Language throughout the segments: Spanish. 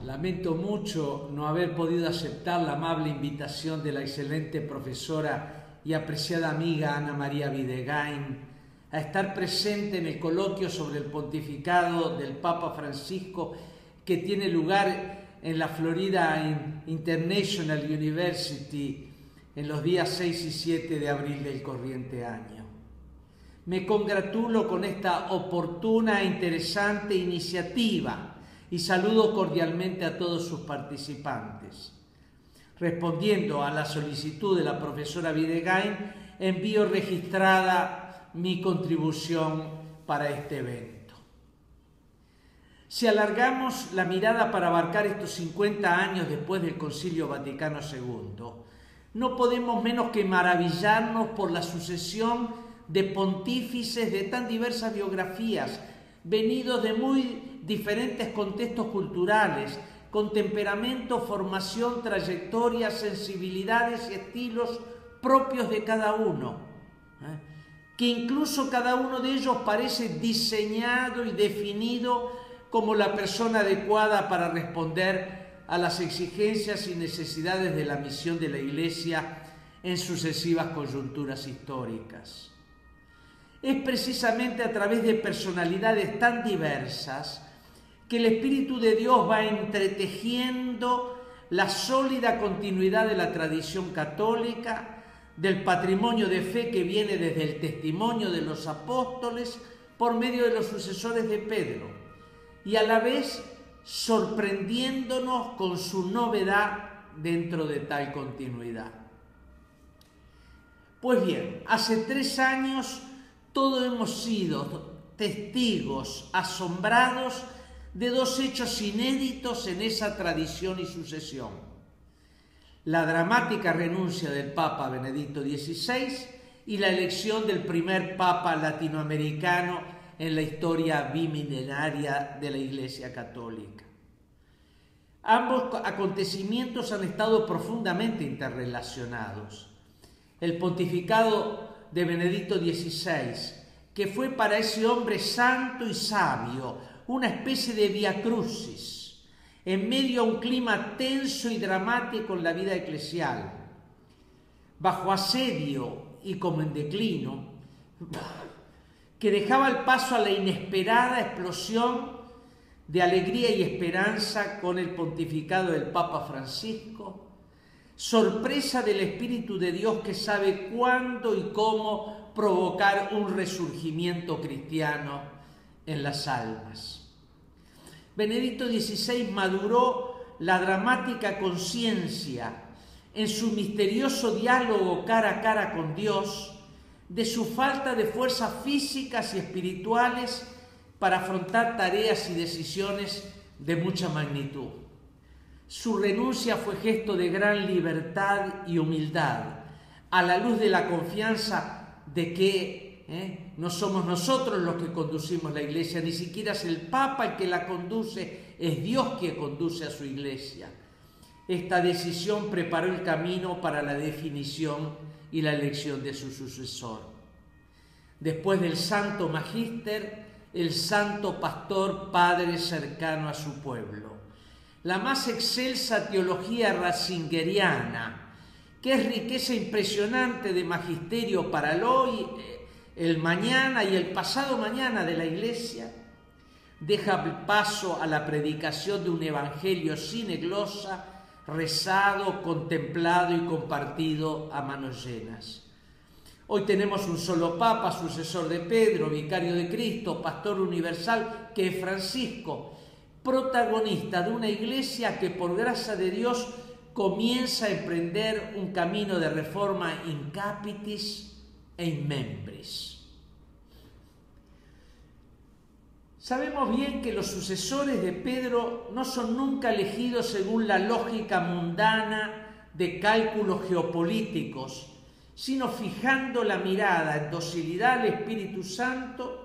Lamento mucho no haber podido aceptar la amable invitación de la excelente profesora y apreciada amiga Ana María Videgain a estar presente en el coloquio sobre el pontificado del Papa Francisco que tiene lugar en la Florida International University en los días 6 y 7 de abril del corriente año. Me congratulo con esta oportuna e interesante iniciativa y saludo cordialmente a todos sus participantes. Respondiendo a la solicitud de la profesora Videgain, envío registrada mi contribución para este evento. Si alargamos la mirada para abarcar estos 50 años después del Concilio Vaticano II, no podemos menos que maravillarnos por la sucesión de pontífices de tan diversas biografías, venidos de muy diferentes contextos culturales, con temperamento, formación, trayectorias, sensibilidades y estilos propios de cada uno, que incluso cada uno de ellos parece diseñado y definido como la persona adecuada para responder a las exigencias y necesidades de la misión de la Iglesia en sucesivas coyunturas históricas. Es precisamente a través de personalidades tan diversas que el Espíritu de Dios va entretejiendo la sólida continuidad de la tradición católica, del patrimonio de fe que viene desde el testimonio de los apóstoles por medio de los sucesores de Pedro, y a la vez sorprendiéndonos con su novedad dentro de tal continuidad. Pues bien, hace 3 años todos hemos sido testigos asombrados de 2 hechos inéditos en esa tradición y sucesión: la dramática renuncia del Papa Benedicto XVI y la elección del primer Papa latinoamericano en la historia bimilenaria de la Iglesia Católica. Ambos acontecimientos han estado profundamente interrelacionados. El pontificado de Benedicto XVI, que fue para ese hombre santo y sabio una especie de vía crucis, en medio a un clima tenso y dramático en la vida eclesial, bajo asedio y como en declino, que dejaba el paso a la inesperada explosión de alegría y esperanza con el pontificado del Papa Francisco, sorpresa del Espíritu de Dios que sabe cuándo y cómo provocar un resurgimiento cristiano en las almas. Benedicto XVI maduró la dramática conciencia en su misterioso diálogo cara a cara con Dios de su falta de fuerzas físicas y espirituales para afrontar tareas y decisiones de mucha magnitud. Su renuncia fue gesto de gran libertad y humildad, a la luz de la confianza de que no somos nosotros los que conducimos la Iglesia, ni siquiera es el Papa el que la conduce, es Dios quien conduce a su Iglesia. Esta decisión preparó el camino para la definición y la elección de su sucesor. Después del Santo Magíster, el Santo Pastor, Padre cercano a su pueblo. La más excelsa teología ratzingeriana, que es riqueza impresionante de magisterio para el hoy, el mañana y el pasado mañana de la Iglesia, deja paso a la predicación de un evangelio sine glosa, rezado, contemplado y compartido a manos llenas. Hoy tenemos un solo Papa, sucesor de Pedro, vicario de Cristo, pastor universal, que es Francisco, protagonista de una Iglesia que por gracia de Dios comienza a emprender un camino de reforma in capitis e in membris. Sabemos bien que los sucesores de Pedro no son nunca elegidos según la lógica mundana de cálculos geopolíticos, sino fijando la mirada en docilidad al Espíritu Santo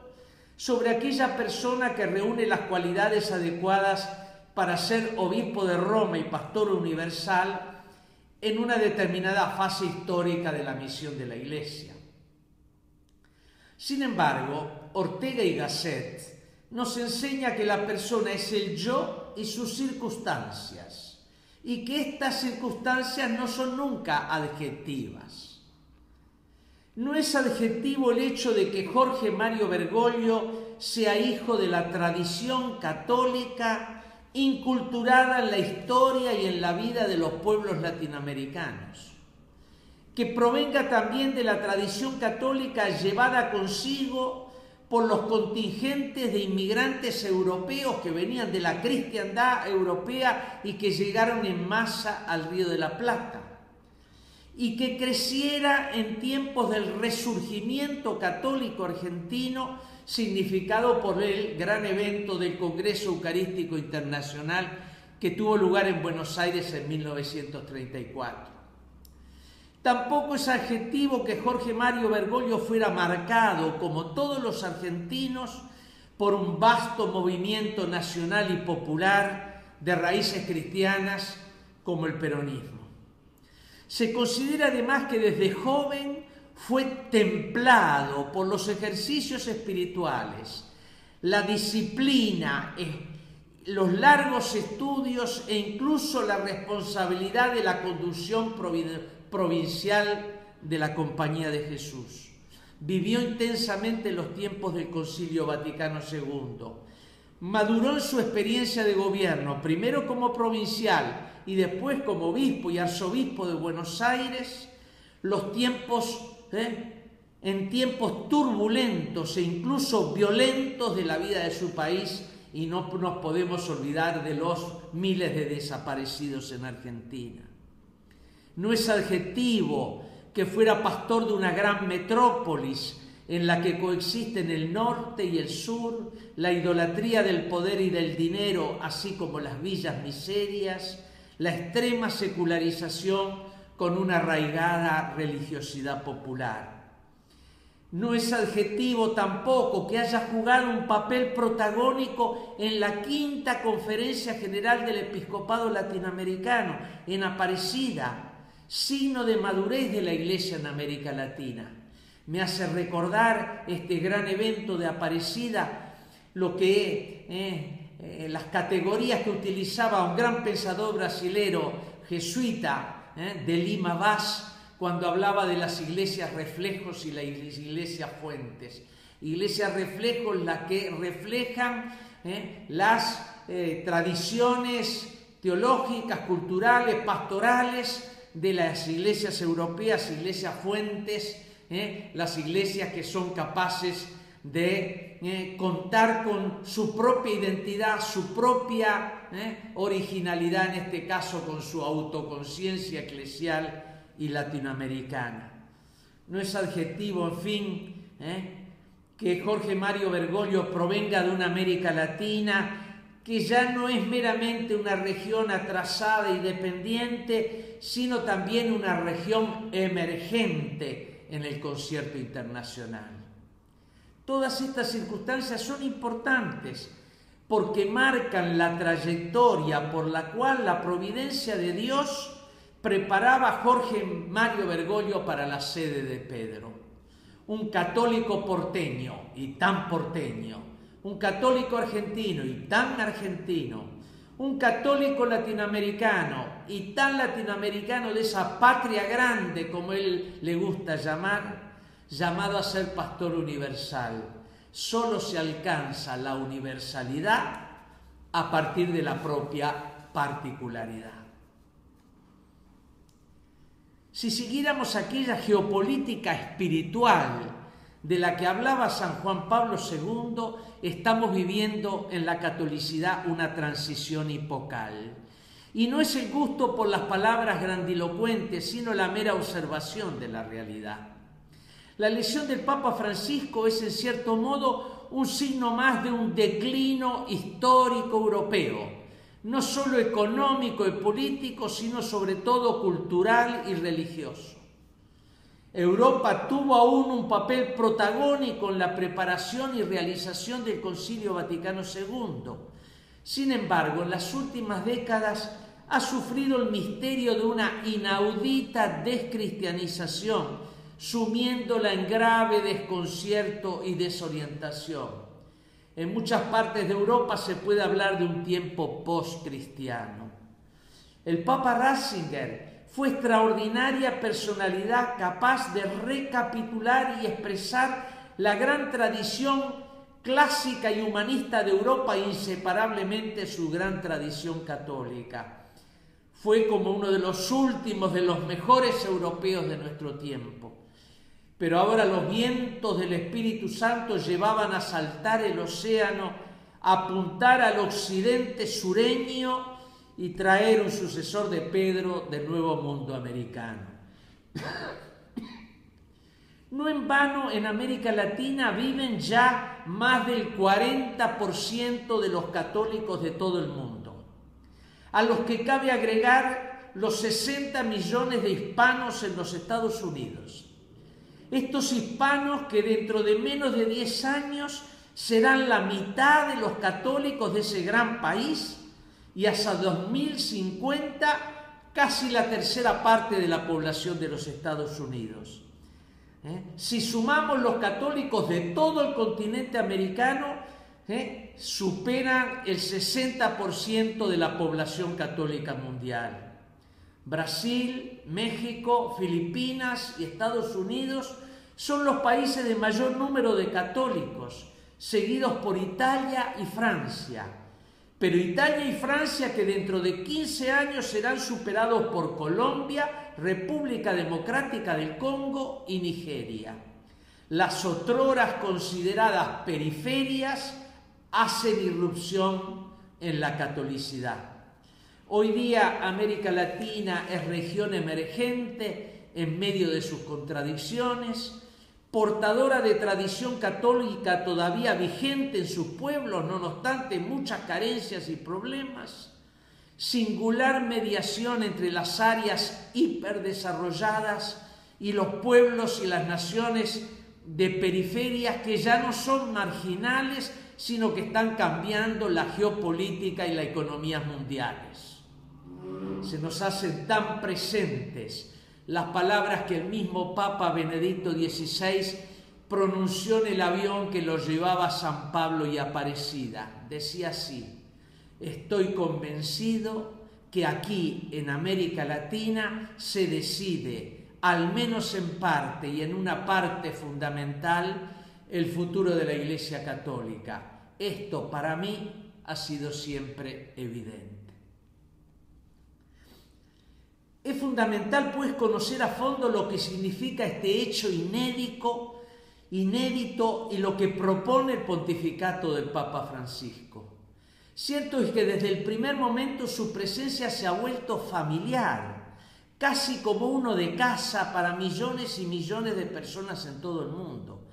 sobre aquella persona que reúne las cualidades adecuadas para ser obispo de Roma y pastor universal en una determinada fase histórica de la misión de la Iglesia. Sin embargo, Ortega y Gasset nos enseña que la persona es el yo y sus circunstancias, y que estas circunstancias no son nunca adjetivas. No es adjetivo el hecho de que Jorge Mario Bergoglio sea hijo de la tradición católica inculturada en la historia y en la vida de los pueblos latinoamericanos, que provenga también de la tradición católica llevada consigo por los contingentes de inmigrantes europeos que venían de la cristiandad europea y que llegaron en masa al Río de la Plata, y que creciera en tiempos del resurgimiento católico argentino, significado por el gran evento del Congreso Eucarístico Internacional que tuvo lugar en Buenos Aires en 1934. Tampoco es adjetivo que Jorge Mario Bergoglio fuera marcado, como todos los argentinos, por un vasto movimiento nacional y popular de raíces cristianas como el peronismo. Se considera además que desde joven fue templado por los ejercicios espirituales, la disciplina, los largos estudios e incluso la responsabilidad de la conducción provincial de la Compañía de Jesús. Vivió intensamente los tiempos del Concilio Vaticano II. Maduró en su experiencia de gobierno, primero como provincial y después como obispo y arzobispo de Buenos Aires, en tiempos turbulentos e incluso violentos de la vida de su país, y no nos podemos olvidar de los miles de desaparecidos en Argentina. No es adjetivo que fuera pastor de una gran metrópolis en la que coexisten el norte y el sur, la idolatría del poder y del dinero, así como las villas miserias, la extrema secularización con una arraigada religiosidad popular. No es adjetivo tampoco que haya jugado un papel protagónico en la quinta Conferencia General del Episcopado Latinoamericano, en Aparecida, signo de madurez de la Iglesia en América Latina. Me hace recordar este gran evento de Aparecida, las categorías que utilizaba un gran pensador brasilero jesuita de Lima Vaz, cuando hablaba de las iglesias reflejos y las iglesias fuentes. Iglesias reflejos, las que reflejan las tradiciones teológicas, culturales, pastorales de las iglesias europeas, iglesias fuentes, las iglesias que son capaces de contar con su propia identidad, su propia originalidad, en este caso con su autoconciencia eclesial y latinoamericana. No es adjetivo, en fin, que Jorge Mario Bergoglio provenga de una América Latina que ya no es meramente una región atrasada y dependiente, sino también una región emergente en el concierto internacional. Todas estas circunstancias son importantes porque marcan la trayectoria por la cual la providencia de Dios preparaba a Jorge Mario Bergoglio para la sede de Pedro. Un católico porteño y tan porteño, un católico argentino y tan argentino, un católico latinoamericano y tan latinoamericano de esa patria grande, como él le gusta llamar, llamado a ser pastor universal. Solo se alcanza la universalidad a partir de la propia particularidad. Si siguiéramos aquella geopolítica espiritual de la que hablaba San Juan Pablo II, estamos viviendo en la catolicidad una transición epocal. Y no es el gusto por las palabras grandilocuentes, sino la mera observación de la realidad. La elección del Papa Francisco es, en cierto modo, un signo más de un declino histórico europeo, no solo económico y político, sino sobre todo cultural y religioso. Europa tuvo aún un papel protagónico en la preparación y realización del Concilio Vaticano II. Sin embargo, en las últimas décadas ha sufrido el misterio de una inaudita descristianización, sumiéndola en grave desconcierto y desorientación. En muchas partes de Europa se puede hablar de un tiempo post-cristiano. El Papa Ratzinger fue extraordinaria personalidad capaz de recapitular y expresar la gran tradición clásica y humanista de Europa e inseparablemente su gran tradición católica. Fue como uno de los últimos, de los mejores europeos de nuestro tiempo. Pero ahora los vientos del Espíritu Santo llevaban a saltar el océano, a apuntar al occidente sureño y traer un sucesor de Pedro del nuevo mundo americano. No en vano en América Latina viven ya más del 40% de los católicos de todo el mundo, a los que cabe agregar los 60 millones de hispanos en los Estados Unidos. Estos hispanos que dentro de menos de 10 años serán la mitad de los católicos de ese gran país y hasta 2050 casi la tercera parte de la población de los Estados Unidos. Si sumamos los católicos de todo el continente americano, superan el 60% de la población católica mundial. Brasil, México, Filipinas y Estados Unidos son los países de mayor número de católicos, seguidos por Italia y Francia. Pero Italia y Francia, que dentro de 15 años serán superados por Colombia, República Democrática del Congo y Nigeria. Las otroras consideradas periferias hacen irrupción en la catolicidad. Hoy día América Latina es región emergente en medio de sus contradicciones, portadora de tradición católica todavía vigente en sus pueblos, no obstante muchas carencias y problemas, singular mediación entre las áreas hiperdesarrolladas y los pueblos y las naciones de periferias que ya no son marginales, sino que están cambiando la geopolítica y la economía mundiales. Se nos hacen tan presentes las palabras que el mismo Papa Benedicto XVI pronunció en el avión que lo llevaba a San Pablo y Aparecida. Decía así: estoy convencido que aquí en América Latina se decide, al menos en parte y en una parte fundamental, el futuro de la Iglesia Católica. Esto para mí ha sido siempre evidente. Es fundamental, pues, conocer a fondo lo que significa este hecho inédito y lo que propone el pontificato del Papa Francisco. Cierto es que desde el primer momento su presencia se ha vuelto familiar, casi como uno de casa para millones y millones de personas en todo el mundo.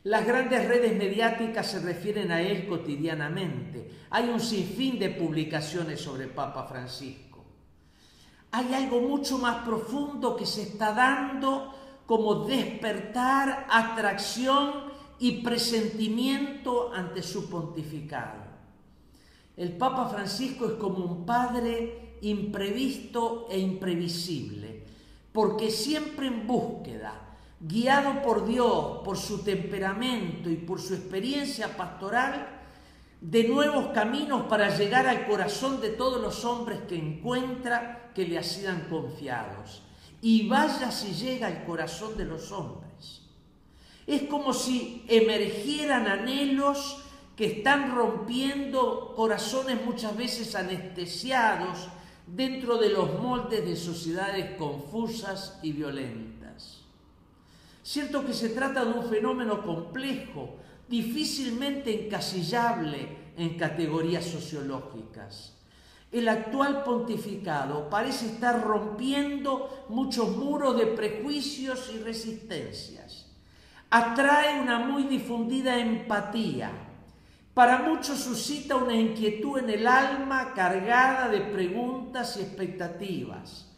Las grandes redes mediáticas se refieren a él cotidianamente. Hay un sinfín de publicaciones sobre el Papa Francisco. Hay algo mucho más profundo que se está dando como despertar, atracción y presentimiento ante su pontificado. El Papa Francisco es como un padre imprevisto e imprevisible, porque siempre en búsqueda, guiado por Dios, por su temperamento y por su experiencia pastoral, de nuevos caminos para llegar al corazón de todos los hombres que encuentra que le sidan confiados. Y vaya si llega al corazón de los hombres. Es como si emergieran anhelos que están rompiendo corazones muchas veces anestesiados dentro de los moldes de sociedades confusas y violentas. Cierto que se trata de un fenómeno complejo, difícilmente encasillable en categorías sociológicas. El actual pontificado parece estar rompiendo muchos muros de prejuicios y resistencias. Atrae una muy difundida empatía. Para muchos suscita una inquietud en el alma cargada de preguntas y expectativas.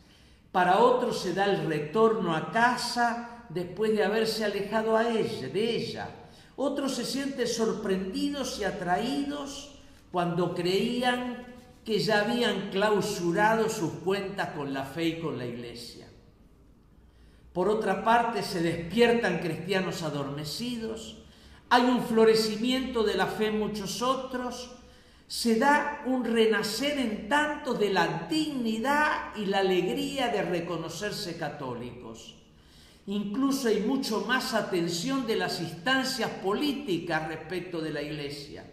Para otros se da el retorno a casa después de haberse alejado de ella. Otros se sienten sorprendidos y atraídos cuando creían que ya habían clausurado sus cuentas con la fe y con la Iglesia. Por otra parte, se despiertan cristianos adormecidos, hay un florecimiento de la fe en muchos otros, se da un renacer en tantos de la dignidad y la alegría de reconocerse católicos. Incluso hay mucho más atención de las instancias políticas respecto de la Iglesia,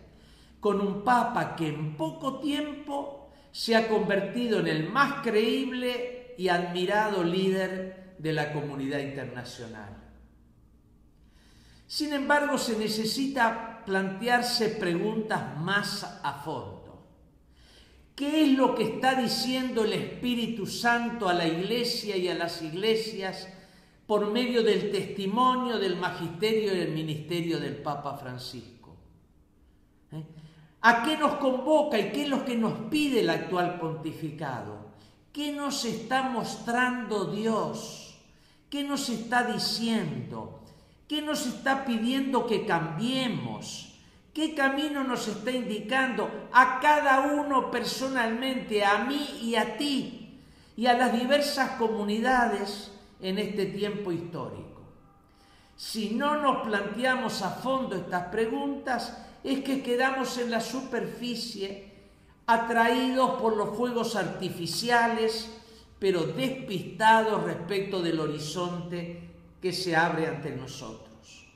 con un Papa que en poco tiempo se ha convertido en el más creíble y admirado líder de la comunidad internacional. Sin embargo, se necesita plantearse preguntas más a fondo. ¿Qué es lo que está diciendo el Espíritu Santo a la Iglesia y a las iglesias por medio del testimonio, del magisterio y del ministerio del Papa Francisco? ¿A qué nos convoca y qué es lo que nos pide el actual pontificado? ¿Qué nos está mostrando Dios? ¿Qué nos está diciendo? ¿Qué nos está pidiendo que cambiemos? ¿Qué camino nos está indicando a cada uno personalmente, a mí y a ti, y a las diversas comunidades en este tiempo histórico? Si no nos planteamos a fondo estas preguntas, es que quedamos en la superficie, atraídos por los fuegos artificiales, pero despistados respecto del horizonte que se abre ante nosotros.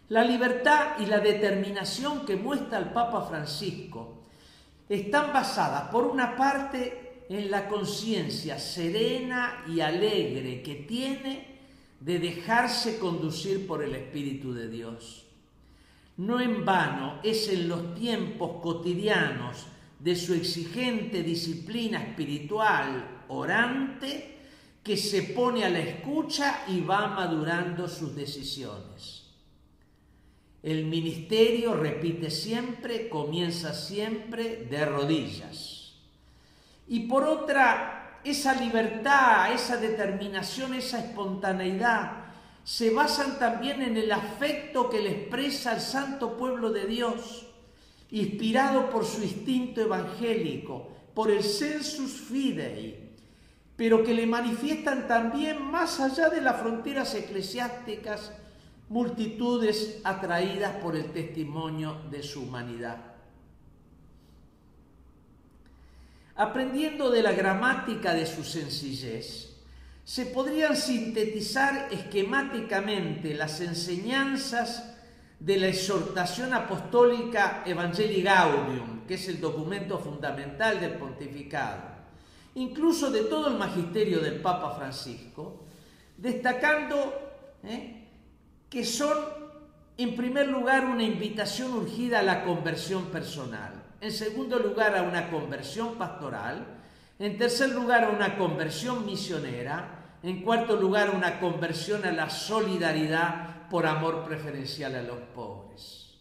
La libertad y la determinación que muestra el Papa Francisco están basadas, por una parte, en la conciencia serena y alegre que tiene de dejarse conducir por el Espíritu de Dios. No en vano es en los tiempos cotidianos de su exigente disciplina espiritual orante que se pone a la escucha y va madurando sus decisiones. El ministerio, repite siempre, comienza siempre de rodillas. Y por otra, esa libertad, esa determinación, esa espontaneidad se basan también en el afecto que le expresa al santo pueblo de Dios, inspirado por su instinto evangélico, por el sensus fidei, pero que le manifiestan también, más allá de las fronteras eclesiásticas, multitudes atraídas por el testimonio de su humanidad. Aprendiendo de la gramática de su sencillez, se podrían sintetizar esquemáticamente las enseñanzas de la exhortación apostólica Evangelii Gaudium, que es el documento fundamental del pontificado, incluso de todo el magisterio del Papa Francisco, destacando que son, en primer lugar, una invitación urgida a la conversión personal, en segundo lugar, a una conversión pastoral, en tercer lugar, a una conversión misionera, en cuarto lugar, a una conversión a la solidaridad por amor preferencial a los pobres.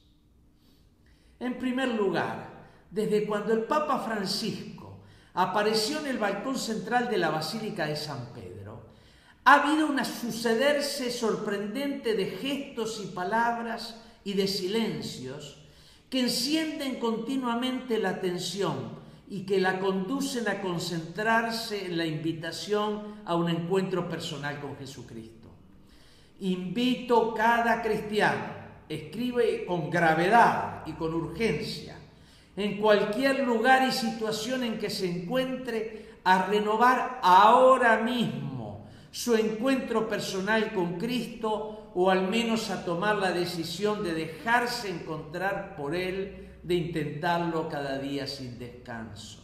En primer lugar, desde cuando el Papa Francisco apareció en el balcón central de la Basílica de San Pedro, ha habido un sucederse sorprendente de gestos y palabras y de silencios que encienden continuamente la atención y que la conducen a concentrarse en la invitación a un encuentro personal con Jesucristo. Invito cada cristiano, escribe con gravedad y con urgencia, en cualquier lugar y situación en que se encuentre, a renovar ahora mismo su encuentro personal con Cristo, o al menos a tomar la decisión de dejarse encontrar por Él, de intentarlo cada día sin descanso.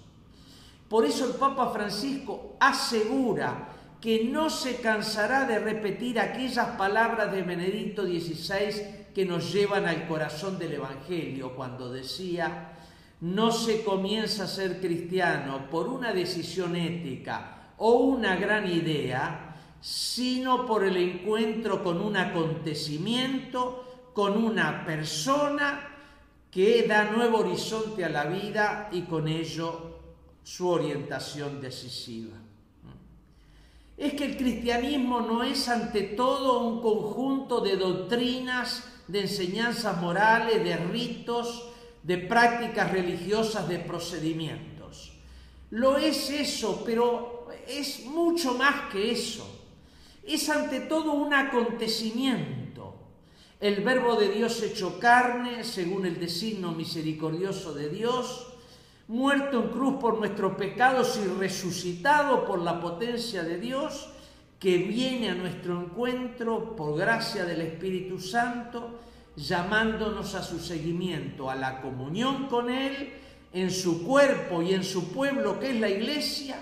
Por eso el Papa Francisco asegura que no se cansará de repetir aquellas palabras de Benedicto XVI que nos llevan al corazón del Evangelio, cuando decía: no se comienza a ser cristiano por una decisión ética o una gran idea, sino por el encuentro con un acontecimiento, con una persona que da nuevo horizonte a la vida y con ello su orientación decisiva. Es que el cristianismo no es ante todo un conjunto de doctrinas, de enseñanzas morales, de ritos, de prácticas religiosas, de procedimientos. Lo es eso, pero es mucho más que eso. Es ante todo un acontecimiento. El Verbo de Dios hecho carne, según el designio misericordioso de Dios, muerto en cruz por nuestros pecados y resucitado por la potencia de Dios, que viene a nuestro encuentro por gracia del Espíritu Santo, llamándonos a su seguimiento, a la comunión con Él, en su cuerpo y en su pueblo que es la Iglesia,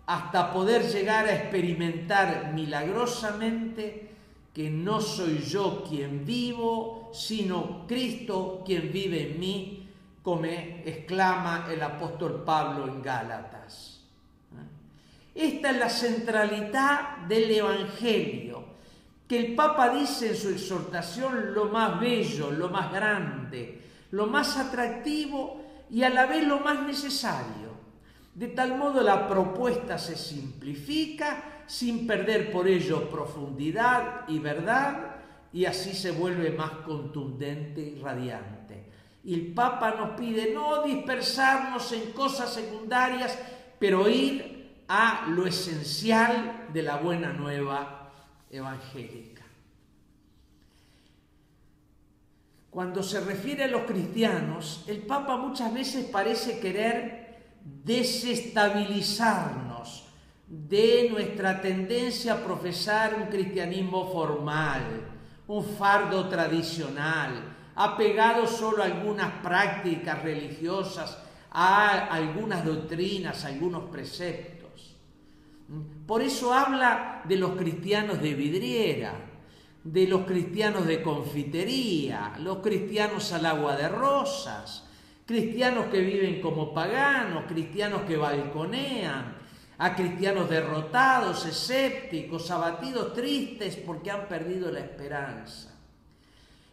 hasta poder llegar a experimentar milagrosamente que no soy yo quien vivo, sino Cristo quien vive en mí, como exclama el apóstol Pablo en Gálatas. Esta es la centralidad del Evangelio, que el Papa dice en su exhortación lo más bello, lo más grande, lo más atractivo y a la vez lo más necesario. De tal modo la propuesta se simplifica sin perder por ello profundidad y verdad, y así se vuelve más contundente y radiante. Y el Papa nos pide no dispersarnos en cosas secundarias, pero ir a lo esencial de la buena nueva evangélica. Cuando se refiere a los cristianos, el Papa muchas veces parece querer desestabilizarnos de nuestra tendencia a profesar un cristianismo formal, un fardo tradicional, apegado solo a algunas prácticas religiosas, a algunas doctrinas, a algunos preceptos. Por eso habla de los cristianos de vidriera, de los cristianos de confitería, los cristianos al agua de rosas, cristianos que viven como paganos, cristianos que balconean, a cristianos derrotados, escépticos, abatidos, tristes porque han perdido la esperanza.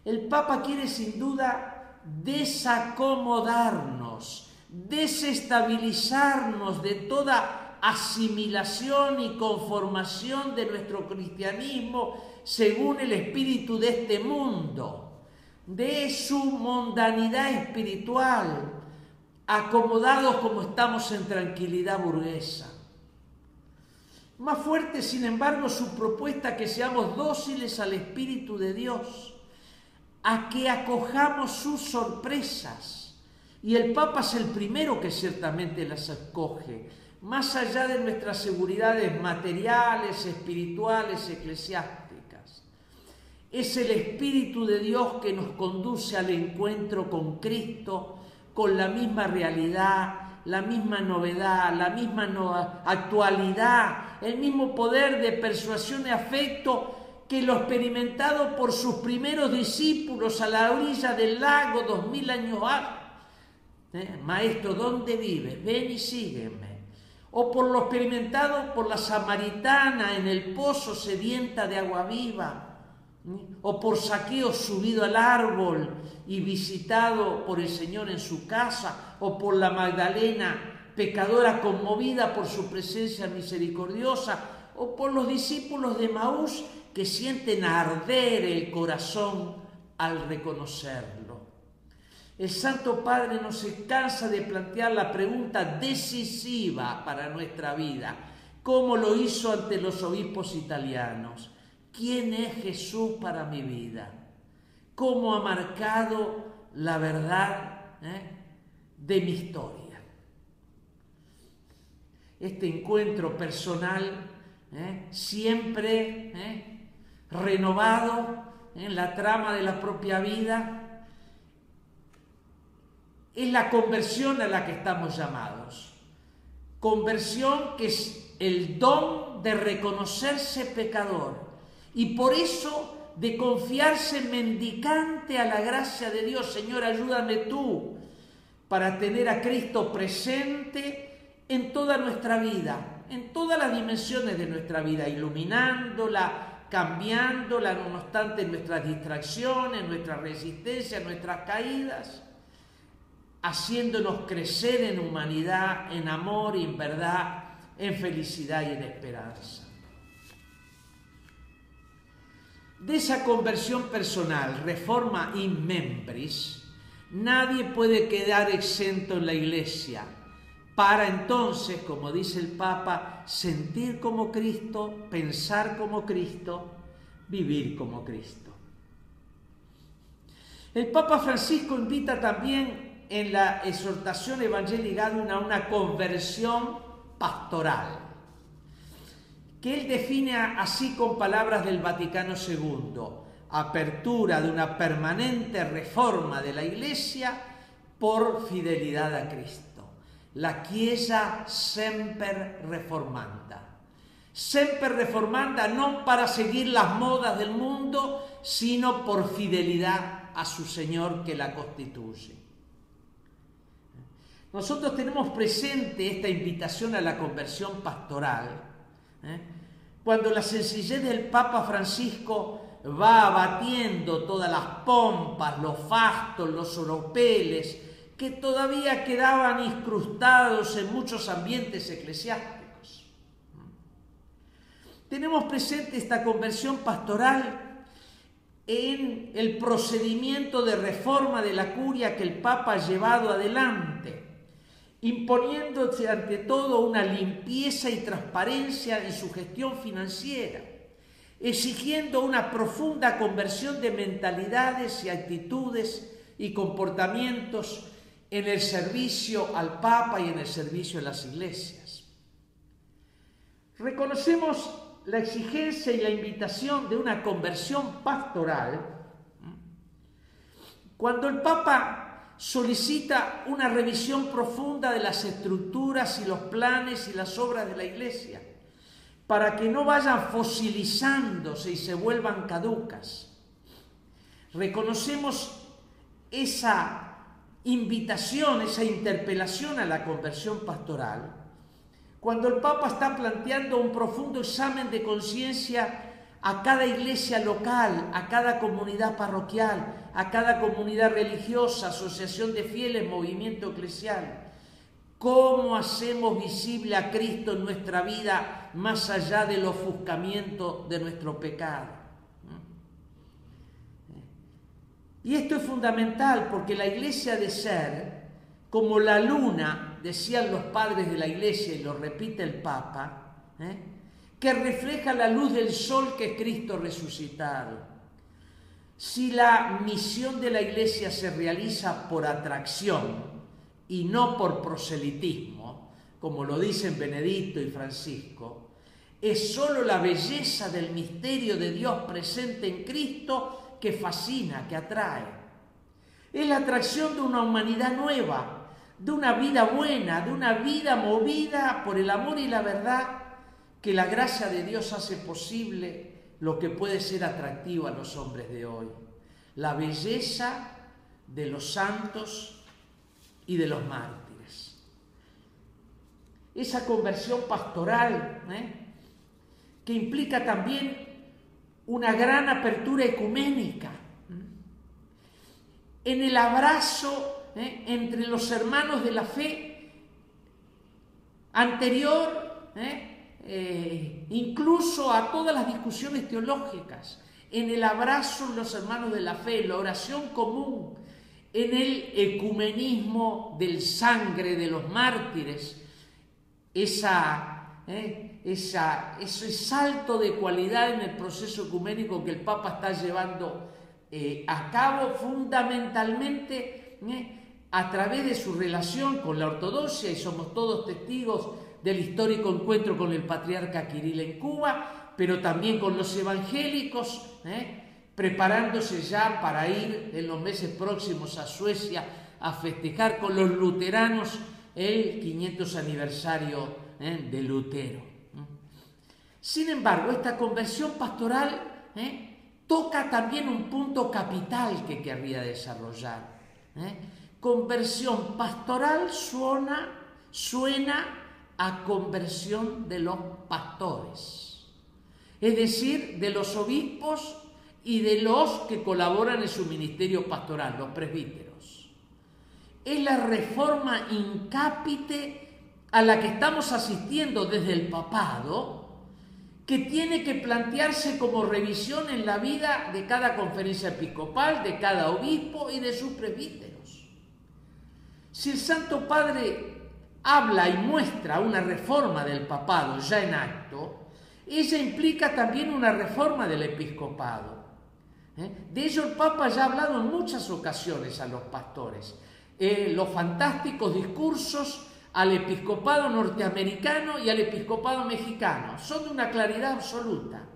El Papa quiere sin duda desacomodarnos, desestabilizarnos de toda asimilación y conformación de nuestro cristianismo según el espíritu de este mundo, de su mundanidad espiritual, acomodados como estamos en tranquilidad burguesa. Más fuerte, sin embargo, su propuesta que seamos dóciles al Espíritu de Dios, a que acojamos sus sorpresas. Y el Papa es el primero que ciertamente las acoge, más allá de nuestras seguridades materiales, espirituales, eclesiásticas. Es el Espíritu de Dios que nos conduce al encuentro con Cristo, con la misma realidad, la misma novedad, la misma actualidad, el mismo poder de persuasión y afecto que lo experimentado por sus primeros discípulos a la orilla del lago 2000 años antes. Maestro, ¿dónde vives? Ven y sígueme. O por lo experimentado por la samaritana en el pozo sedienta de agua viva. O por Zaqueo subido al árbol y visitado por el Señor en su casa, o por la Magdalena pecadora conmovida por su presencia misericordiosa, o por los discípulos de Maús que sienten arder el corazón al reconocerlo. El Santo Padre no se cansa de plantear la pregunta decisiva para nuestra vida, como lo hizo ante los obispos italianos. ¿Quién es Jesús para mi vida? ¿Cómo ha marcado la verdad de mi historia? Este encuentro personal, siempre renovado en la trama de la propia vida, es la conversión a la que estamos llamados. Conversión que es el don de reconocerse pecador. Y por eso de confiarse mendicante a la gracia de Dios. Señor, ayúdame tú para tener a Cristo presente en toda nuestra vida, en todas las dimensiones de nuestra vida, iluminándola, cambiándola, no obstante nuestras distracciones, nuestras resistencias, nuestras caídas, haciéndonos crecer en humanidad, en amor y en verdad, en felicidad y en esperanza. De esa conversión personal, reforma in membris, nadie puede quedar exento en la Iglesia, para entonces, como dice el Papa, sentir como Cristo, pensar como Cristo, vivir como Cristo. El Papa Francisco invita también en la exhortación Evangelii Gaudium a una conversión pastoral, que él define así con palabras del Vaticano II: apertura de una permanente reforma de la Iglesia por fidelidad a Cristo. La Chiesa semper reformanda. Semper reformanda no para seguir las modas del mundo, sino por fidelidad a su Señor que la constituye. Nosotros tenemos presente esta invitación a la conversión pastoral, cuando la sencillez del Papa Francisco va abatiendo todas las pompas, los fastos, los oropeles que todavía quedaban incrustados en muchos ambientes eclesiásticos. Tenemos presente esta conversión pastoral en el procedimiento de reforma de la curia que el Papa ha llevado adelante, imponiéndose ante todo una limpieza y transparencia en su gestión financiera, exigiendo una profunda conversión de mentalidades y actitudes y comportamientos en el servicio al Papa y en el servicio a las iglesias. Reconocemos la exigencia y la invitación de una conversión pastoral cuando el Papa solicita una revisión profunda de las estructuras y los planes y las obras de la Iglesia, para que no vayan fosilizándose y se vuelvan caducas. Reconocemos esa invitación, esa interpelación a la conversión pastoral, cuando el Papa está planteando un profundo examen de conciencia a cada iglesia local, a cada comunidad parroquial, a cada comunidad religiosa, asociación de fieles, movimiento eclesial. ¿Cómo hacemos visible a Cristo en nuestra vida más allá del ofuscamiento de nuestro pecado? Y esto es fundamental porque la iglesia ha de ser como la luna, decían los padres de la iglesia y lo repite el Papa, que refleja la luz del sol que es Cristo resucitado. Si la misión de la iglesia se realiza por atracción y no por proselitismo, como lo dicen Benedicto y Francisco, es solo la belleza del misterio de Dios presente en Cristo que fascina, que atrae. Es la atracción de una humanidad nueva, de una vida buena, de una vida movida por el amor y la verdad, que la gracia de Dios hace posible lo que puede ser atractivo a los hombres de hoy. La belleza de los santos y de los mártires. Esa conversión pastoral, que implica también una gran apertura ecuménica, en el abrazo entre los hermanos de la fe anterior, incluso a todas las discusiones teológicas, en el abrazo de los hermanos de la fe, en la oración común, en el ecumenismo del sangre de los mártires, ese salto de cualidad en el proceso ecuménico que el Papa está llevando a cabo fundamentalmente a través de su relación con la ortodoxia, y somos todos testigos del histórico encuentro con el patriarca Kirill en Cuba, pero también con los evangélicos, preparándose ya para ir en los meses próximos a Suecia a festejar con los luteranos el 500 aniversario de Lutero. Sin embargo, esta conversión pastoral toca también un punto capital que querría desarrollar. Conversión pastoral suena a conversión de los pastores, es decir, de los obispos y de los que colaboran en su ministerio pastoral, los presbíteros. Es la reforma in capite a la que estamos asistiendo desde el papado, que tiene que plantearse como revisión en la vida de cada conferencia episcopal, de cada obispo y de sus presbíteros. Si el Santo Padre habla y muestra una reforma del papado ya en acto, ella implica también una reforma del episcopado. De ello el Papa ya ha hablado en muchas ocasiones a los pastores. Los fantásticos discursos al episcopado norteamericano y al episcopado mexicano son de una claridad absoluta.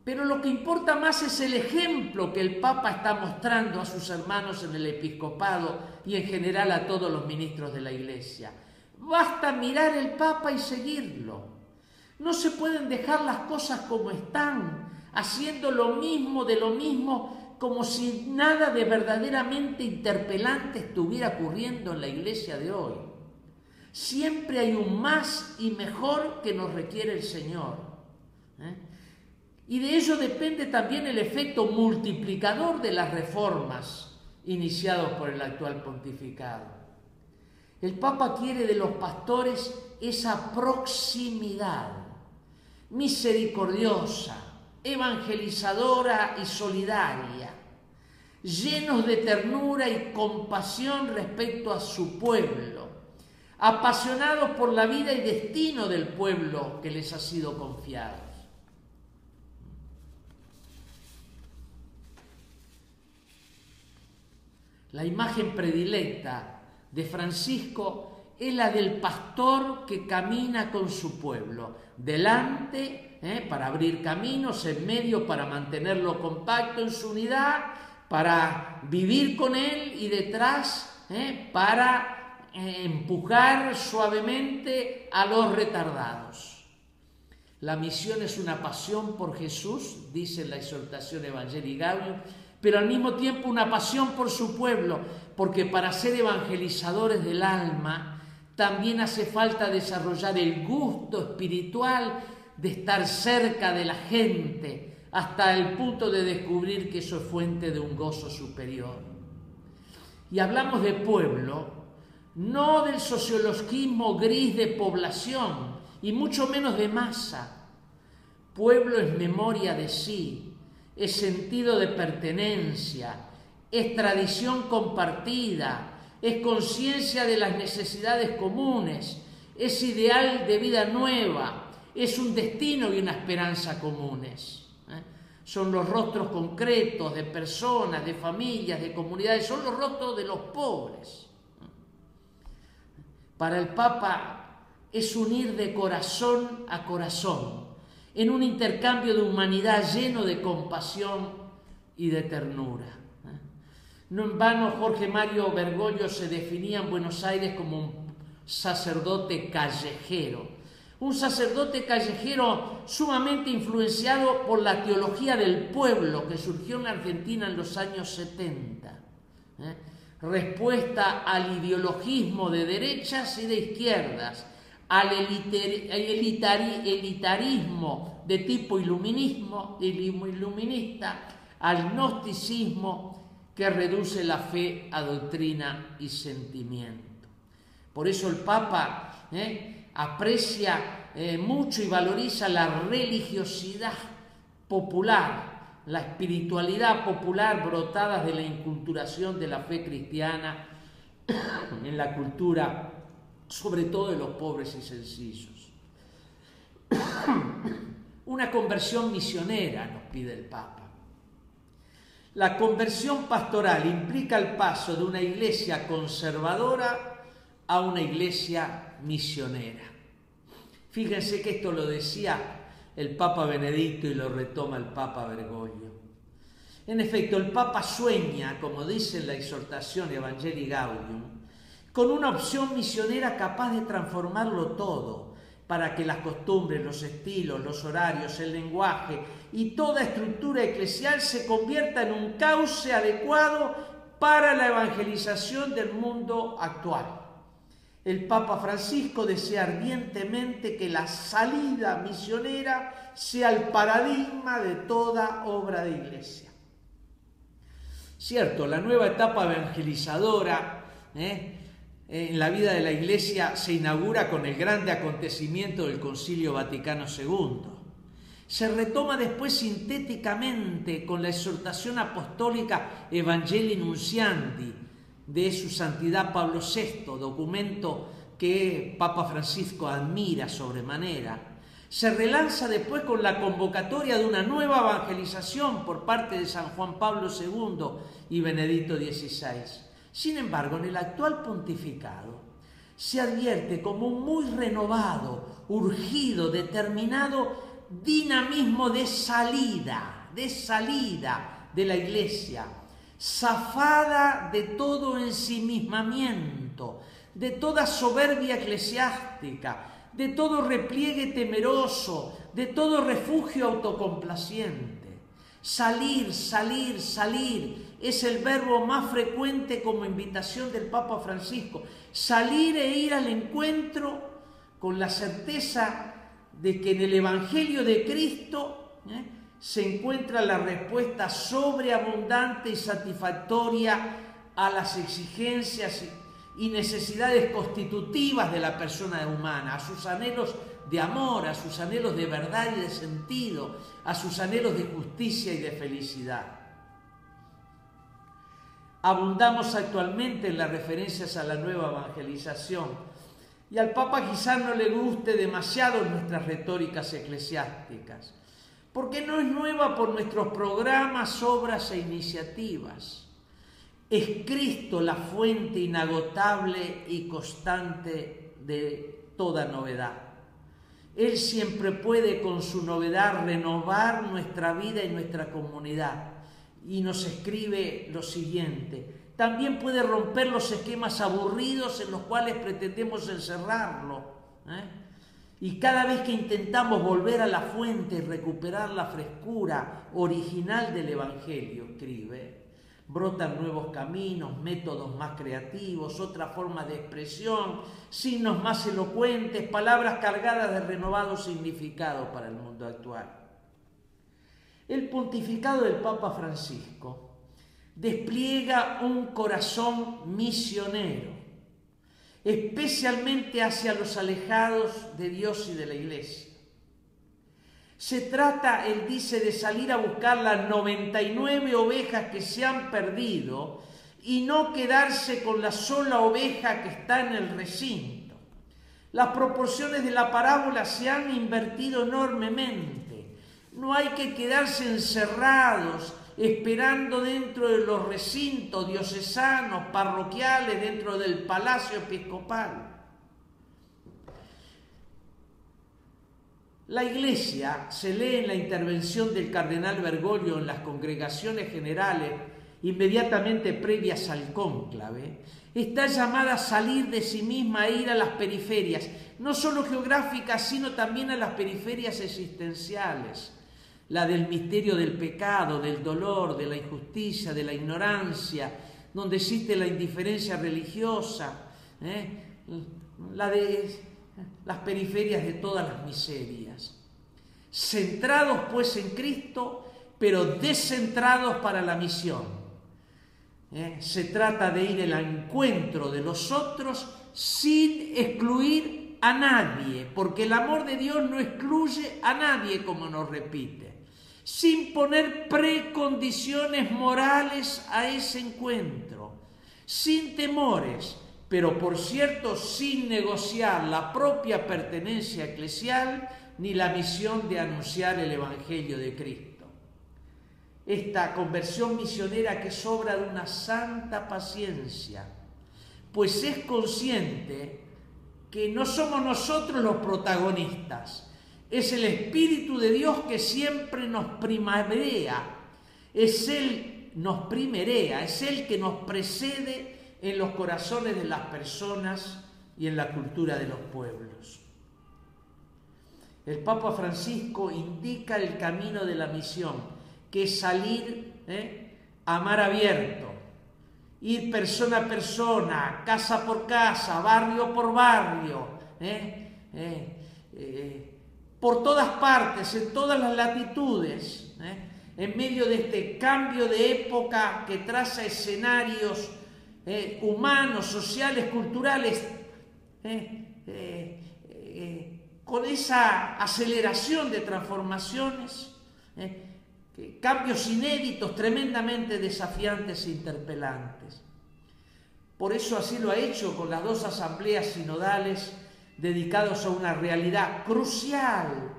Pero lo que importa más es el ejemplo que el Papa está mostrando a sus hermanos en el episcopado y en general a todos los ministros de la Iglesia. Basta mirar el Papa y seguirlo. No se pueden dejar las cosas como están, haciendo lo mismo de lo mismo, como si nada de verdaderamente interpelante estuviera ocurriendo en la Iglesia de hoy. Siempre hay un más y mejor que nos requiere el Señor. Y de ello depende también el efecto multiplicador de las reformas iniciadas por el actual pontificado. El Papa quiere de los pastores esa proximidad misericordiosa, evangelizadora y solidaria, llenos de ternura y compasión respecto a su pueblo, apasionados por la vida y destino del pueblo que les ha sido confiado. La imagen predilecta de Francisco es la del pastor que camina con su pueblo, delante para abrir caminos, en medio para mantenerlo compacto en su unidad, para vivir con él y detrás para empujar suavemente a los retardados. La misión es una pasión por Jesús, dice la exhortación Evangelii Gaudium, pero al mismo tiempo una pasión por su pueblo, porque para ser evangelizadores del alma también hace falta desarrollar el gusto espiritual de estar cerca de la gente hasta el punto de descubrir que eso es fuente de un gozo superior. Y hablamos de pueblo, no del sociologismo gris de población y mucho menos de masa. Pueblo es memoria de sí, es sentido de pertenencia, es tradición compartida, es conciencia de las necesidades comunes, es ideal de vida nueva, es un destino y una esperanza comunes. Son los rostros concretos de personas, de familias, de comunidades, son los rostros de los pobres. Para el Papa es unir de corazón a corazón, en un intercambio de humanidad lleno de compasión y de ternura. No en vano Jorge Mario Bergoglio se definía en Buenos Aires como un sacerdote callejero. Un sacerdote callejero sumamente influenciado por la teología del pueblo que surgió en la Argentina en los años 70. Respuesta al ideologismo de derechas y de izquierdas, al elitarismo de tipo iluminista, al gnosticismo que reduce la fe a doctrina y sentimiento. Por eso el Papa aprecia mucho y valoriza la religiosidad popular, la espiritualidad popular brotadas de la inculturación de la fe cristiana en la cultura, sobre todo de los pobres y sencillos. Una conversión misionera nos pide el Papa. La conversión pastoral implica el paso de una iglesia conservadora a una iglesia misionera. Fíjense que esto lo decía el Papa Benedicto y lo retoma el Papa Bergoglio. En efecto, el Papa sueña, como dice en la exhortación Evangelii Gaudium, con una opción misionera capaz de transformarlo todo, para que las costumbres, los estilos, los horarios, el lenguaje y toda estructura eclesial se convierta en un cauce adecuado para la evangelización del mundo actual. El Papa Francisco desea ardientemente que la salida misionera sea el paradigma de toda obra de iglesia. Cierto, la nueva etapa evangelizadora en la vida de la Iglesia se inaugura con el grande acontecimiento del Concilio Vaticano II. Se retoma después sintéticamente con la exhortación apostólica Evangelii Nunciandi, de su santidad Pablo VI, documento que Papa Francisco admira sobremanera, se relanza después con la convocatoria de una nueva evangelización por parte de San Juan Pablo II y Benedicto XVI. Sin embargo, en el actual pontificado se advierte como un muy renovado, urgido, determinado dinamismo de salida de la Iglesia, zafada de todo ensimismamiento, de toda soberbia eclesiástica, de todo repliegue temeroso, de todo refugio autocomplaciente. Salir, salir, salir es el verbo más frecuente como invitación del Papa Francisco. Salir e ir al encuentro con la certeza de que en el Evangelio de Cristo se encuentra la respuesta sobreabundante y satisfactoria a las exigencias y necesidades constitutivas de la persona humana, a sus anhelos de amor, a sus anhelos de verdad y de sentido, a sus anhelos de justicia y de felicidad. Abundamos actualmente en las referencias a la nueva evangelización y al Papa quizás no le guste demasiado nuestras retóricas eclesiásticas, porque no es nueva por nuestros programas, obras e iniciativas. Es Cristo la fuente inagotable y constante de toda novedad. Él siempre puede con su novedad renovar nuestra vida y nuestra comunidad. Y nos escribe lo siguiente: también puede romper los esquemas aburridos en los cuales pretendemos encerrarlo. Y cada vez que intentamos volver a la fuente y recuperar la frescura original del Evangelio, escribe, brotan nuevos caminos, métodos más creativos, otras formas de expresión, signos más elocuentes, palabras cargadas de renovado significado para el mundo actual. El pontificado del Papa Francisco despliega un corazón misionero, especialmente hacia los alejados de Dios y de la Iglesia. Se trata, él dice, de salir a buscar las 99 ovejas que se han perdido y no quedarse con la sola oveja que está en el recinto. Las proporciones de la parábola se han invertido enormemente. No hay que quedarse encerrados esperando dentro de los recintos diocesanos, parroquiales, dentro del palacio episcopal. La Iglesia, se lee en la intervención del cardenal Bergoglio en las congregaciones generales inmediatamente previas al cónclave, está llamada a salir de sí misma e ir a las periferias, no solo geográficas, sino también a las periferias existenciales, la del misterio del pecado, del dolor, de la injusticia, de la ignorancia, donde existe la indiferencia religiosa, la de las periferias de todas las miserias. Centrados pues en Cristo, pero descentrados para la misión. Se trata de ir al encuentro de los otros sin excluir a nadie, porque el amor de Dios no excluye a nadie, como nos repite, sin poner precondiciones morales a ese encuentro, sin temores, pero por cierto sin negociar la propia pertenencia eclesial ni la misión de anunciar el Evangelio de Cristo. Esta conversión misionera que es obra de una santa paciencia, pues es consciente que no somos nosotros los protagonistas, es el Espíritu de Dios que siempre nos primerea, es Él que nos precede en los corazones de las personas y en la cultura de los pueblos. El Papa Francisco indica el camino de la misión, que es salir a mar abierto, ir persona a persona, casa por casa, barrio por barrio, por todas partes, en todas las latitudes, en medio de este cambio de época que traza escenarios humanos, sociales, culturales, con esa aceleración de transformaciones, cambios inéditos, tremendamente desafiantes e interpelantes. Por eso así lo ha hecho con las 2 asambleas sinodales dedicadas a una realidad crucial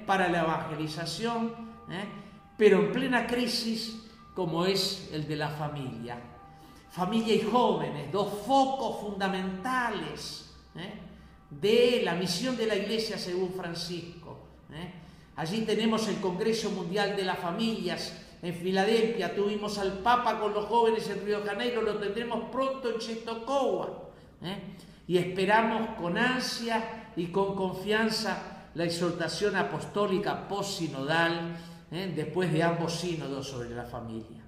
para la evangelización, pero en plena crisis como es el de la familia. Familia y jóvenes, 2 focos fundamentales de la misión de la Iglesia según Francisco. Allí tenemos el Congreso Mundial de las Familias en Filadelfia, tuvimos al Papa con los jóvenes en Río de Janeiro, lo tendremos pronto en Czestochowa. Y esperamos con ansia y con confianza la exhortación apostólica postsinodal después de ambos sínodos sobre la familia.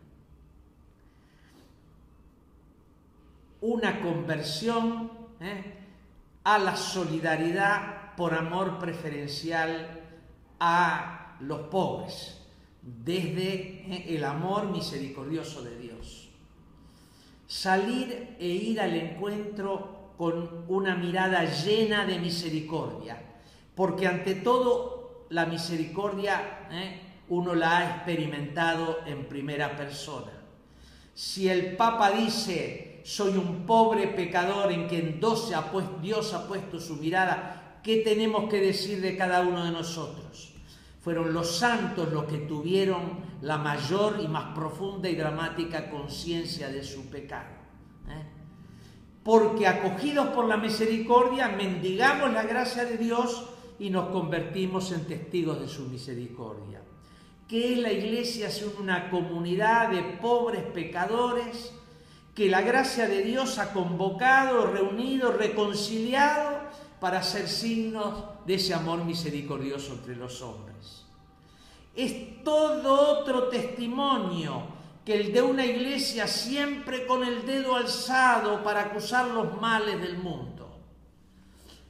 Una conversión a la solidaridad por amor preferencial a los pobres, desde el amor misericordioso de Dios. Salir e ir al encuentro con una mirada llena de misericordia, porque ante todo la misericordia uno la ha experimentado en primera persona. Si el Papa dice, soy un pobre pecador en quien Dios ha puesto su mirada, ¿qué tenemos que decir de cada uno de nosotros? Fueron los santos los que tuvieron la mayor y más profunda y dramática conciencia de su pecado. Porque acogidos por la misericordia, mendigamos la gracia de Dios y nos convertimos en testigos de su misericordia. ¿Qué es la Iglesia sino una comunidad de pobres pecadores que la gracia de Dios ha convocado, reunido, reconciliado para ser signos de ese amor misericordioso entre los hombres? Es todo otro testimonio que el de una Iglesia siempre con el dedo alzado para acusar los males del mundo.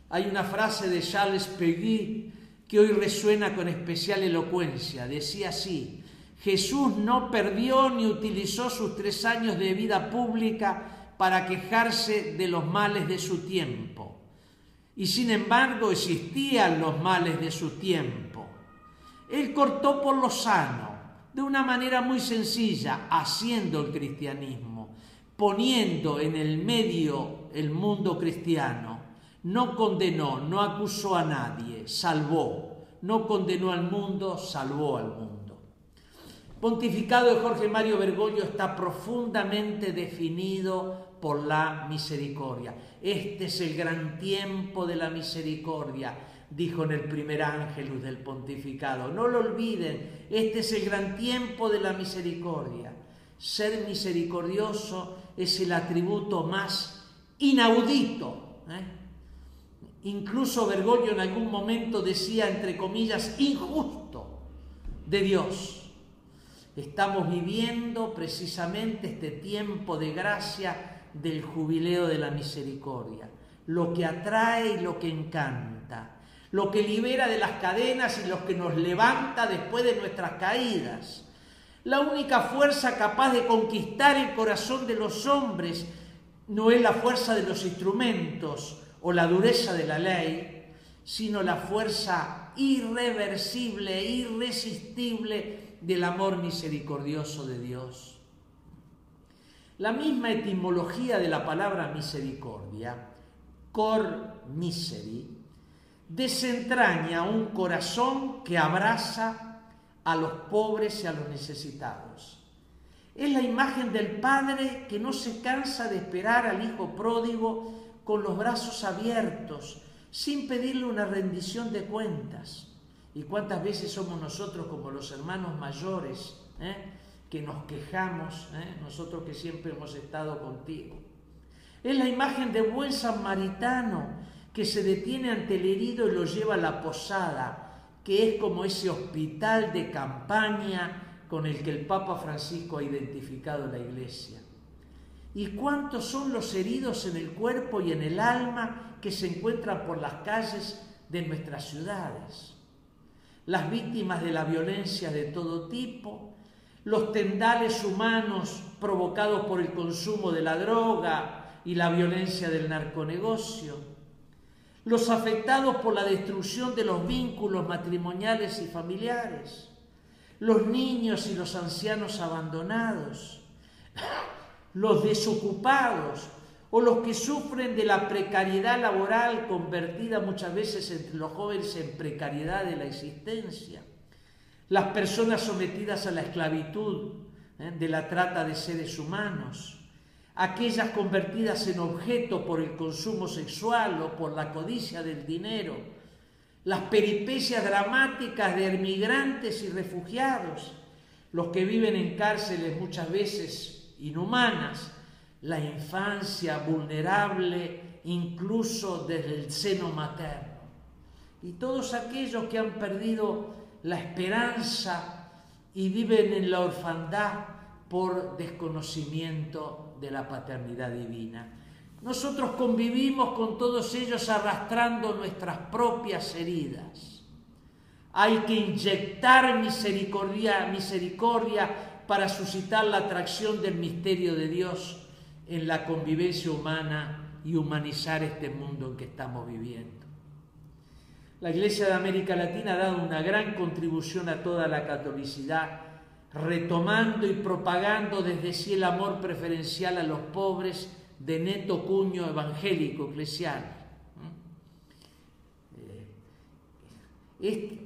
Hay una frase de Charles Péguy que hoy resuena con especial elocuencia. Decía así: Jesús no perdió ni utilizó sus 3 años de vida pública para quejarse de los males de su tiempo. Y sin embargo existían los males de su tiempo. Él cortó por lo sano, de una manera muy sencilla, haciendo el cristianismo, poniendo en el medio el mundo cristiano. No condenó, no acusó a nadie, salvó. No condenó al mundo, salvó al mundo. El pontificado de Jorge Mario Bergoglio está profundamente definido por la misericordia. Este es el gran tiempo de la misericordia, dijo en el primer Ángelus del pontificado. No lo olviden, este es el gran tiempo de la misericordia. Ser misericordioso es el atributo más inaudito. Incluso Bergoglio en algún momento decía, entre comillas, injusto de Dios. Estamos viviendo precisamente este tiempo de gracia del jubileo de la misericordia, lo que atrae y lo que encanta, lo que libera de las cadenas y lo que nos levanta después de nuestras caídas. La única fuerza capaz de conquistar el corazón de los hombres no es la fuerza de los instrumentos o la dureza de la ley, sino la fuerza irreversible e irresistible del amor misericordioso de Dios. La misma etimología de la palabra misericordia, cor miseri, desentraña un corazón que abraza a los pobres y a los necesitados. Es la imagen del Padre que no se cansa de esperar al Hijo pródigo con los brazos abiertos, sin pedirle una rendición de cuentas. ¿Y cuántas veces somos nosotros como los hermanos mayores que nos quejamos, nosotros que siempre hemos estado contigo? Es la imagen del buen samaritano que se detiene ante el herido y lo lleva a la posada, que es como ese hospital de campaña con el que el Papa Francisco ha identificado la Iglesia. ¿Y cuántos son los heridos en el cuerpo y en el alma que se encuentran por las calles de nuestras ciudades? Las víctimas de la violencia de todo tipo, los tendales humanos provocados por el consumo de la droga y la violencia del narconegocio, los afectados por la destrucción de los vínculos matrimoniales y familiares, los niños y los ancianos abandonados, los desocupados, o los que sufren de la precariedad laboral convertida muchas veces entre los jóvenes en precariedad de la existencia, las personas sometidas a la esclavitud de la trata de seres humanos, aquellas convertidas en objeto por el consumo sexual o por la codicia del dinero, las peripecias dramáticas de emigrantes y refugiados, los que viven en cárceles muchas veces inhumanas, la infancia vulnerable incluso desde el seno materno, y todos aquellos que han perdido la esperanza y viven en la orfandad por desconocimiento de la paternidad divina. Nosotros convivimos con todos ellos arrastrando nuestras propias heridas. Hay que inyectar misericordia para suscitar la atracción del misterio de Dios en la convivencia humana y humanizar este mundo en que estamos viviendo. La Iglesia de América Latina ha dado una gran contribución a toda la catolicidad, retomando y propagando desde sí el amor preferencial a los pobres de neto cuño evangélico eclesial.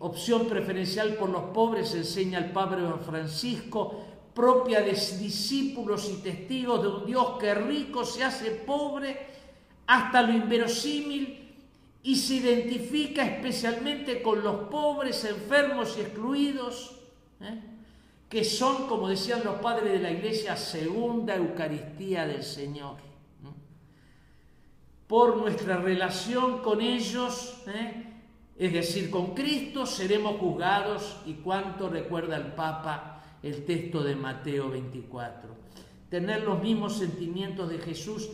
Opción preferencial por los pobres, enseña el Padre Francisco, propia de discípulos y testigos de un Dios que rico se hace pobre hasta lo inverosímil y se identifica especialmente con los pobres, enfermos y excluidos, que son, como decían los padres de la Iglesia, segunda Eucaristía del Señor. Por nuestra relación con ellos, es decir, con Cristo, seremos juzgados, y cuánto recuerda el Papa el texto de Mateo 24. Tener los mismos sentimientos de Jesús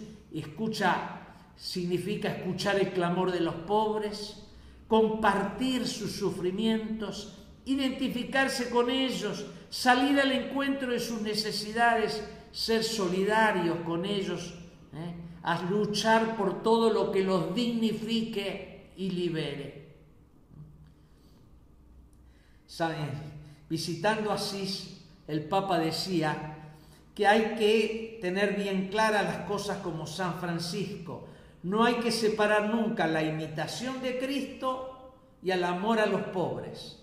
significa escuchar el clamor de los pobres, compartir sus sufrimientos, identificarse con ellos, salir al encuentro de sus necesidades, ser solidarios con ellos, a luchar por todo lo que los dignifique y libere. ¿Saben? Visitando Asís, el Papa decía que hay que tener bien claras las cosas como San Francisco. No hay que separar nunca la imitación de Cristo y el amor a los pobres,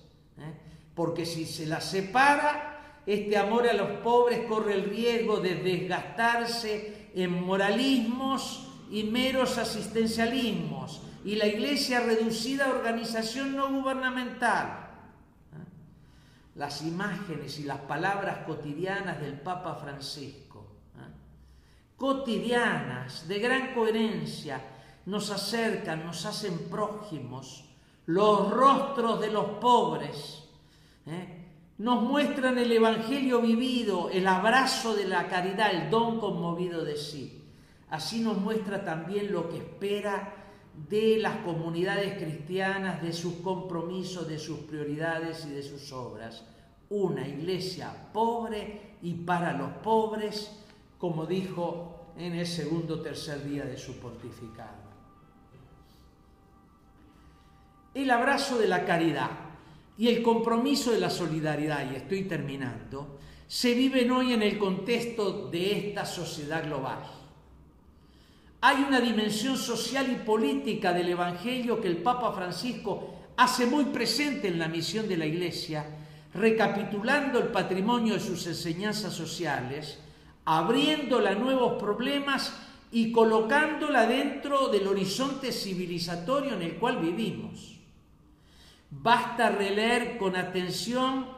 porque si se la separa, este amor a los pobres corre el riesgo de desgastarse en moralismos y meros asistencialismos, y la Iglesia reducida a organización no gubernamental. Las imágenes y las palabras cotidianas del Papa Francisco, cotidianas, de gran coherencia, nos acercan, nos hacen prójimos, los rostros de los pobres, nos muestran el Evangelio vivido, el abrazo de la caridad, el don conmovido de sí. Así nos muestra también lo que espera de las comunidades cristianas, de sus compromisos, de sus prioridades y de sus obras. Una iglesia pobre y para los pobres, como dijo en el segundo o tercer día de su pontificado. El abrazo de la caridad y el compromiso de la solidaridad, y estoy terminando, se viven hoy en el contexto de esta sociedad global. Hay una dimensión social y política del Evangelio que el Papa Francisco hace muy presente en la misión de la Iglesia, recapitulando el patrimonio de sus enseñanzas sociales, abriéndola a nuevos problemas y colocándola dentro del horizonte civilizatorio en el cual vivimos. Basta releer con atención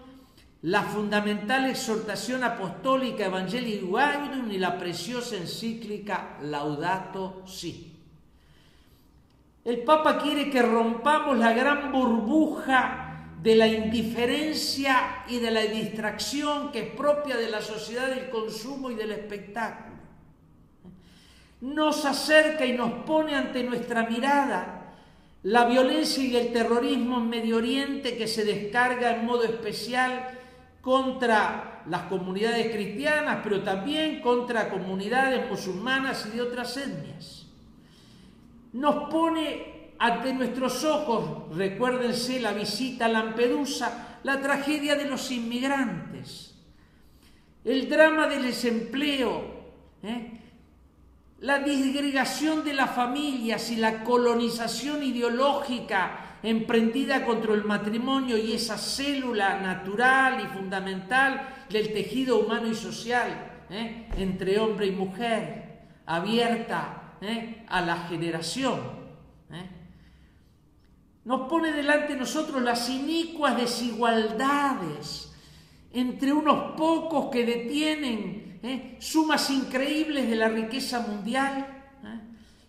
la fundamental exhortación apostólica Evangelii Gaudium y la preciosa encíclica Laudato Si. El Papa quiere que rompamos la gran burbuja de la indiferencia y de la distracción que es propia de la sociedad del consumo y del espectáculo. Nos acerca y nos pone ante nuestra mirada la violencia y el terrorismo en Medio Oriente, que se descarga en modo especial contra las comunidades cristianas, pero también contra comunidades musulmanas y de otras etnias. Nos pone ante nuestros ojos, recuérdense la visita a Lampedusa, la tragedia de los inmigrantes, el drama del desempleo, la disgregación de las familias y la colonización ideológica emprendida contra el matrimonio y esa célula natural y fundamental del tejido humano y social, entre hombre y mujer, abierta a la generación. Nos pone delante de nosotros las inicuas desigualdades entre unos pocos que detienen sumas increíbles de la riqueza mundial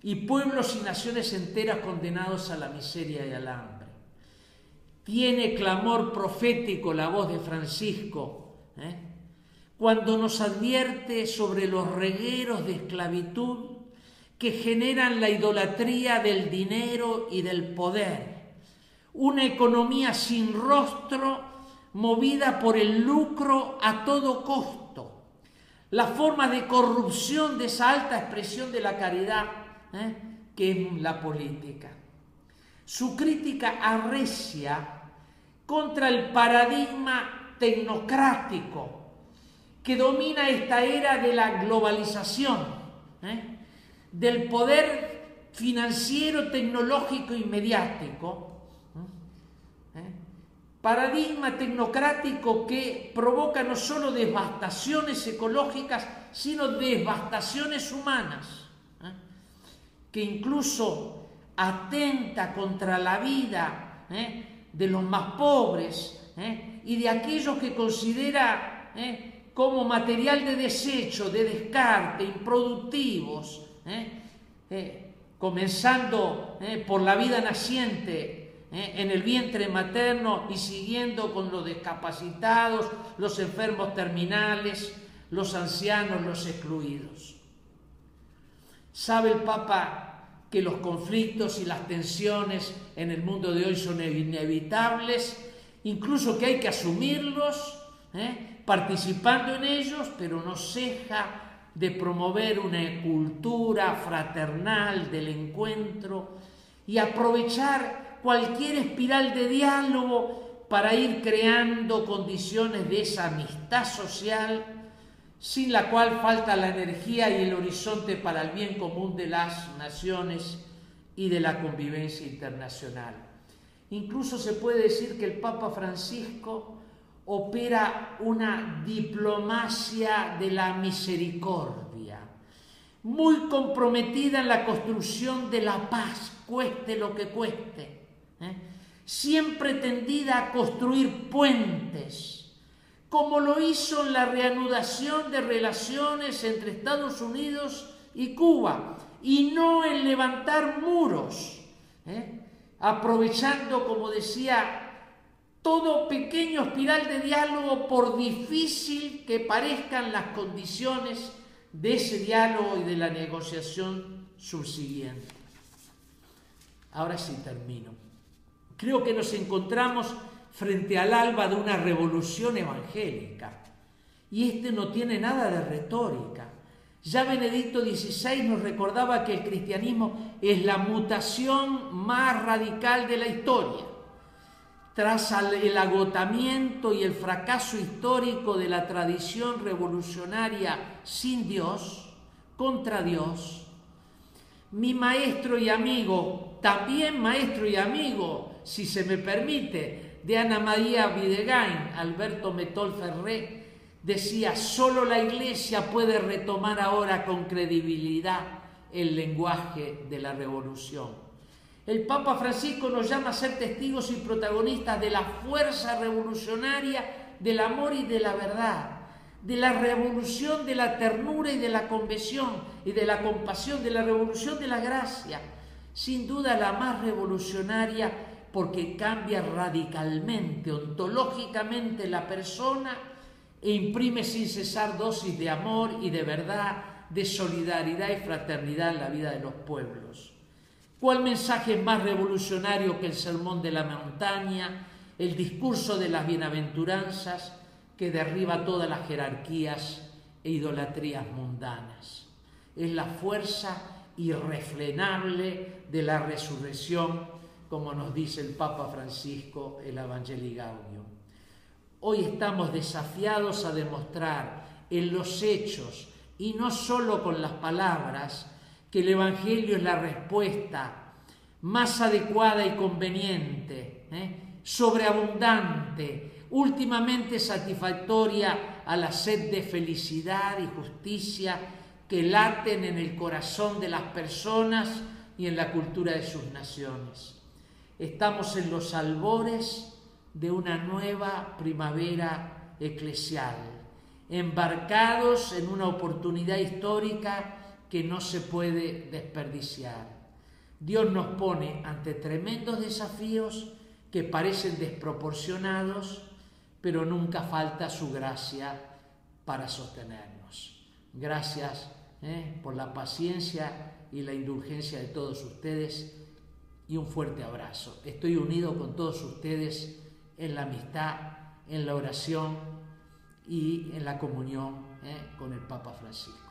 y pueblos y naciones enteras condenados a la miseria y al hambre. Tiene clamor profético la voz de Francisco cuando nos advierte sobre los regueros de esclavitud que generan la idolatría del dinero y del poder, una economía sin rostro movida por el lucro a todo costo, la forma de corrupción de esa alta expresión de la caridad que es la política. Su crítica arrecia contra el paradigma tecnocrático que domina esta era de la globalización, del poder financiero, tecnológico y mediático, paradigma tecnocrático que provoca no solo devastaciones ecológicas, sino devastaciones humanas, que incluso atenta contra la vida de los más pobres y de aquellos que considera como material de desecho, de descarte, improductivos, comenzando por la vida naciente en el vientre materno y siguiendo con los discapacitados, los enfermos terminales, los ancianos, los excluidos. Sabe el Papa que los conflictos y las tensiones en el mundo de hoy son inevitables, incluso que hay que asumirlos, participando en ellos, pero no ceja de promover una cultura fraternal del encuentro y aprovechar cualquier espiral de diálogo para ir creando condiciones de esa amistad social sin la cual falta la energía y el horizonte para el bien común de las naciones y de la convivencia internacional. Incluso se puede decir que el Papa Francisco opera una diplomacia de la misericordia, muy comprometida en la construcción de la paz, cueste lo que cueste, siempre tendida a construir puentes, como lo hizo en la reanudación de relaciones entre Estados Unidos y Cuba, y no en levantar muros, aprovechando, como decía, todo pequeño espiral de diálogo, por difícil que parezcan las condiciones de ese diálogo y de la negociación subsiguiente. Ahora sí termino. Creo que nos encontramos frente al alba de una revolución evangélica, y no tiene nada de retórica. Ya Benedicto XVI nos recordaba que el cristianismo es la mutación más radical de la historia. Tras el agotamiento y el fracaso histórico de la tradición revolucionaria sin Dios, contra Dios, mi maestro y amigo, también maestro y amigo, si se me permite, de Ana María Videgain, Alberto Metol Ferré, decía: solo la Iglesia puede retomar ahora con credibilidad el lenguaje de la revolución. El Papa Francisco nos llama a ser testigos y protagonistas de la fuerza revolucionaria del amor y de la verdad, de la revolución de la ternura y de la conversión y de la compasión, de la revolución de la gracia, sin duda la más revolucionaria porque cambia radicalmente, ontológicamente la persona e imprime sin cesar dosis de amor y de verdad, de solidaridad y fraternidad en la vida de los pueblos. ¿Cuál mensaje es más revolucionario que el sermón de la montaña, el discurso de las bienaventuranzas que derriba todas las jerarquías e idolatrías mundanas? Es la fuerza irrefrenable de la resurrección, como nos dice el Papa Francisco, el Evangelii Gaudium. Hoy estamos desafiados a demostrar en los hechos, y no solo con las palabras, que el Evangelio es la respuesta más adecuada y conveniente, sobreabundante, últimamente satisfactoria a la sed de felicidad y justicia que laten en el corazón de las personas y en la cultura de sus naciones. Estamos en los albores de una nueva primavera eclesial, embarcados en una oportunidad histórica que no se puede desperdiciar. Dios nos pone ante tremendos desafíos que parecen desproporcionados, pero nunca falta su gracia para sostenernos. Gracias por la paciencia y la indulgencia de todos ustedes y un fuerte abrazo. Estoy unido con todos ustedes en la amistad, en la oración y en la comunión con el Papa Francisco.